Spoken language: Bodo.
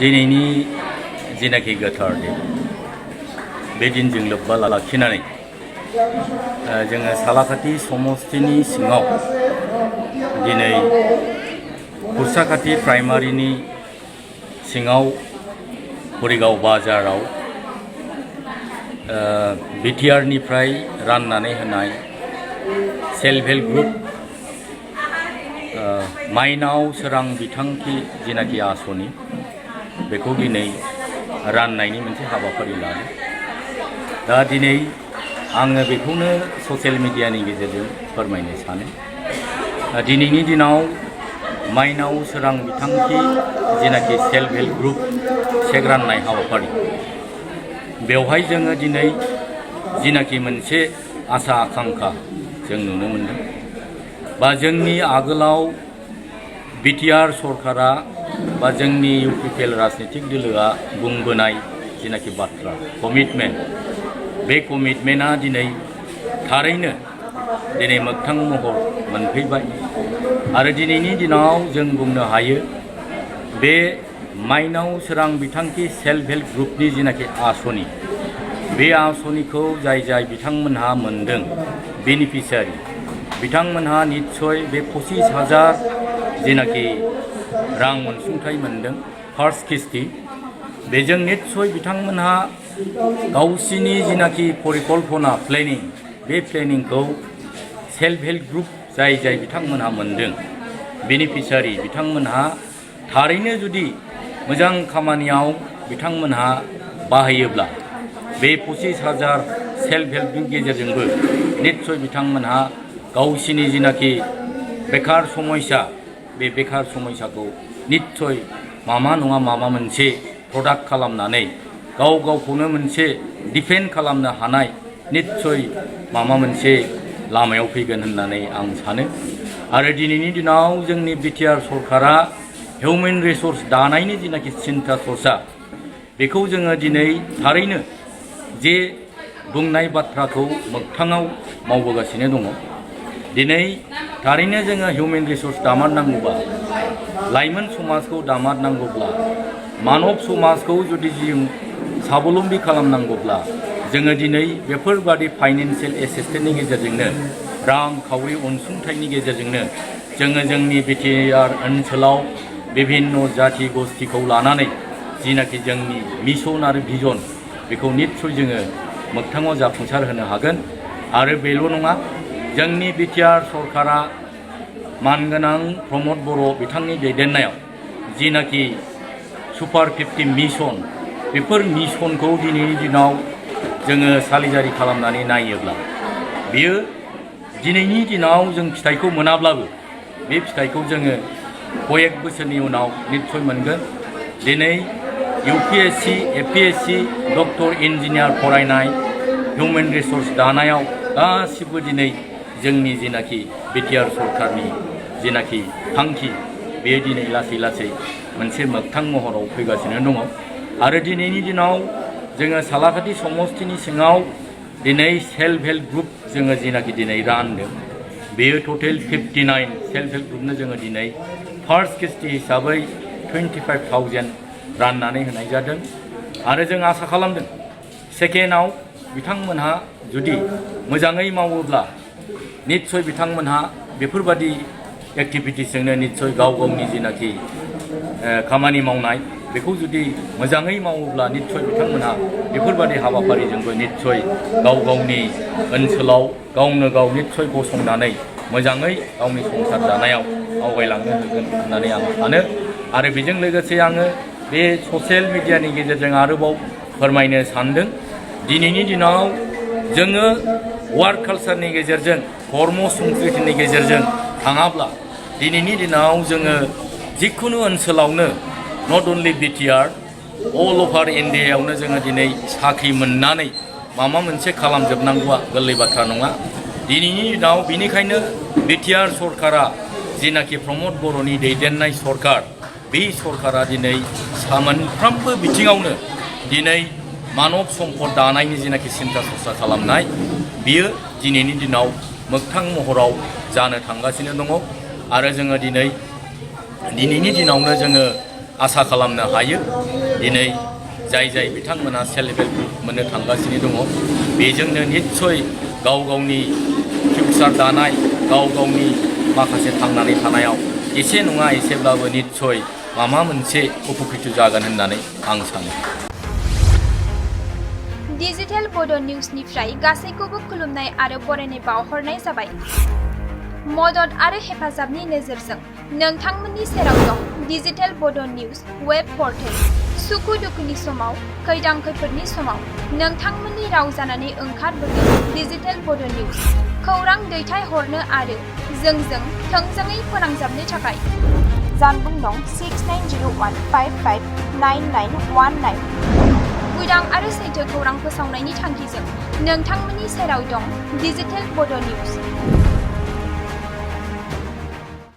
दिनैनि जेनाखि गोथार दिन बे दिनजों लोब्बा लाखिनानै जोङो सालाकाटि समस्तिनि सिङाव दिनै खुरसाकाटि प्राइमारिनि सिङाव हरिगाव बाजाराव BTR निफ्राय राननानै होनाय सेल्फ हेल्प ग्रुप माइनाव सोरां बिथांखि जेनाखि आसनि बेखौ दिनै राननायनि मोनसे हाबाफारि लादों। दा दिनै आङो बेखौनो ससियेल मिडियानि गेजेरजों फोरमायनो सानो। दिनैनि दिनाव माइनाव सोरां बिथांखि जेनाखि सेल्फ हेल्प ग्रुप चेक राननाय हाबाफारि बेवहाय जोङो दिनै जिनाखि मोनसे आसा आकांक्षा जों नुनो मोनदों बा जोंनि आगोलाव BTR सरकारा बा जोंनि UPPL राजनीतिक दोलोआ बुंबोनाय जिनाखि बाथ्रा कमिटमेन्ट बे कमिटमेन्टआ दिनै थारैनो दिनै मोगथां महर मोनफैबाय आरो दिनैनि दिनाव जों बुंनो हायो बे माइनाव सोरां बिथांखि सेल्फ हेल्प ग्रुपनि जिनाखि आसनि बे आसनिखौ जाय बिथांमोनहा मोनदों बेनिफिसियारि बिथांमोनहा निस्सय बे 25,000 जेनाखि रां अनसुंथाइ मोनदों फार्स्ट किस्ति बेजों निस्सय बिथांमोनहा गावसिनि जिनाखि परिकल्पना प्लेनिं बे प्लेनिंखौ सेल्फ हेल्प ग्रुप जाय बिथांमोनहा मोनदों बेनिफिसियारि बिथांमोनहा थारैनो जुदि मोजां खामानियाव बिथांमोनहा बाहायोब्ला बे 25,000 सेल्फ हेल्पनि गेजेरजोंबो निस्सय बिथांमोनहा गावसिनि जिनाखि बेकार समस्या बे बेकार समस्याखौ निस्सय माबा नङा माबा मोनसे प्रडाक्ट खालामनानै गावखौनो मोनसे डिफेन्ड खालामनो हानाय निस्सय माबा मोनसे लामायाव फैगोन होननानै आं सानो। आरो दिनैनि दिनाव जोंनि BTR सरकारा हिउमेन रिसोर्स दानायनि जिनाखि सिन्था सरसा बेखौ जोङो दिनै थारैनो जे बुंनाय बाथ्राखौ मोगथाङाव मावबोगासिनो दङ। दिनै थारैनो जोङो हिउमेन रिसोर्स दामारनांगौबा लाइमोन समाजखौ दामारनांगौब्ला मानब समाजखौ जुदि जों साबलम्बी खालामनांगौब्ला जोङो दिनै बेफोरबादि फाइनेन्सियेल एसिस्टेन्टनि गेजेरजोंनो रांखावरि अनसुंथाइनि गेजेरजोंनो जोङो जोंनि BTR ओनसोलाव बिभिन्न जाथि गोष्ठीखौ लानानै जिनाखि जोंनि मिशन आरो भिजन बेखौ निस्सय जोङो मोगथाङाव जाफुंसार होनो हागोन। आरो बेल' नङा जोंनि BTR सरकारा मानगोनां प्रमद बर' बिथांनि दैदेननायाव जिनाखि सुपार 50 मिशन बेफोर मिशनखौ दिनैनि दिनाव जोङो सालिजारि खालामनानै नायोब्ला बियो दिनैनि दिनाव जों फिथाइखौ मोनाब्लाबो बे फिथाइखौ जोङो कयेक बोसोरनि उनाव निस्सय मोनगोन। दिनै UPSC APSC डक्टर इन्जिनियार फरायनाय हिउमेन रिसोर्स दानायाव गासिबो दिनै जोंनि जिनाखि BTR सरकारनि जिनाखि थांखि बेयो दिनै लासै मोनसे मोगथां महराव फैगासिनो दङ। आरो दिनैनि दिनाव जोङो सालाकाटि समस्तिनि सिङाव दिनै सेल्फ हेल्प ग्रुप जोङो जिनाखि दिनै रानदों बेयो टटेल 59 सेल्फ हेल्प ग्रुपनो जोङो दिनै फार्स्ट किस्ति हिसाबै 25,000 राननानै होनाय जादों। आरो जों आसा खालामदों सेकेन्डआव बिथांमोनहा जुदि मोजाङै मावोब्ला निस्सय बिथांमोनहा बेफोरबादि एक्टिभिटिसजोंनो निस्सय गावनि जिनाखि खामानि मावनाय बेखौ जुदि मोजाङै मावोब्ला निस्सय बिथांमोनहा बेफोरबादि हाबाफारिजोंबो निस्सय गावनि ओनसोलाव गावनो गाव निस्सय गसंनानै मोजाङै गावनि संसार जानायाव आवगायलांनो हागोन होननानै आं सानो। आरो बेजों लोगोसे आङो बे ससियेल मिडियानि गेजेरजों आरोबाव फोरमायनो सानदों दिनैनि दिनाव जोङो वार्क कालचारनि गेजेरजों कर्म संस्कृतिनि गेजेरजों थाङाब्ला दिनैनि दिनाव जोङो जिखुनु ओनसोलावनो नट अनलि BTR अल अभार इन्डियायावनो जोङो दिनै साख्रि मोननानै माबा मोनसे खालामजोबनांगौआ गोरलै बाथ्रा नङा। दिनैनि दिनाव बेनिखायनो BTR सरकारा जिनाखि प्रमद बर'नि दैदेननाय सरकार बे सरकारा दिनै मोनफ्रोमबो बिथिङावनो दिनै मानब सम्पद दानायनि जिनाखि सिन्था सरसा खालामनाय बियो दिनैनि दिनाव मोगथां महराव जानो थांगासिनो दङ। आरो जोङो दिनैनि दिनावनो जोङो आसा खालामनो हायो। दिनै जाय बिथांमोना सेल्फ हेल्प ग्रुप मोननो थांगासिनो दङ बेजोंनो निस्सय गाव गावनि फिउचार दानाय गाव गावनि माखासे थांनानै थानायाव एसे नङा एसेब्लाबो निस्सय माबा मोनसे उपकृत जागोन होननानै आं सानो। डिजिटेल बड' निउसनिफ्राय गासैखौबो खुलुमनाय आरो बरायनाय बावहरनाय जाबाय। मदद आरो हेफाजाबनि नोजोरजों नोंथांमोननि सेराव दं डिजिटेल बड' निउस वेब पर्टेल। सुखु दुखुनि समाव खैदां खैफोदनि समाव नोंथांमोननि राव जानानै ओंखारबोगोन डिजिटेल बड' निउस। खौरां दैथायहरनो आरो जोंजों थोंजोङै फोनांजाबनो थाखाय जानबुं नं 6901559919। उदां आरो सैथो खौरां फोसावनायनि थांखिजों नोंथांमोननि सेराव दं डिजिटेल बड' निउस।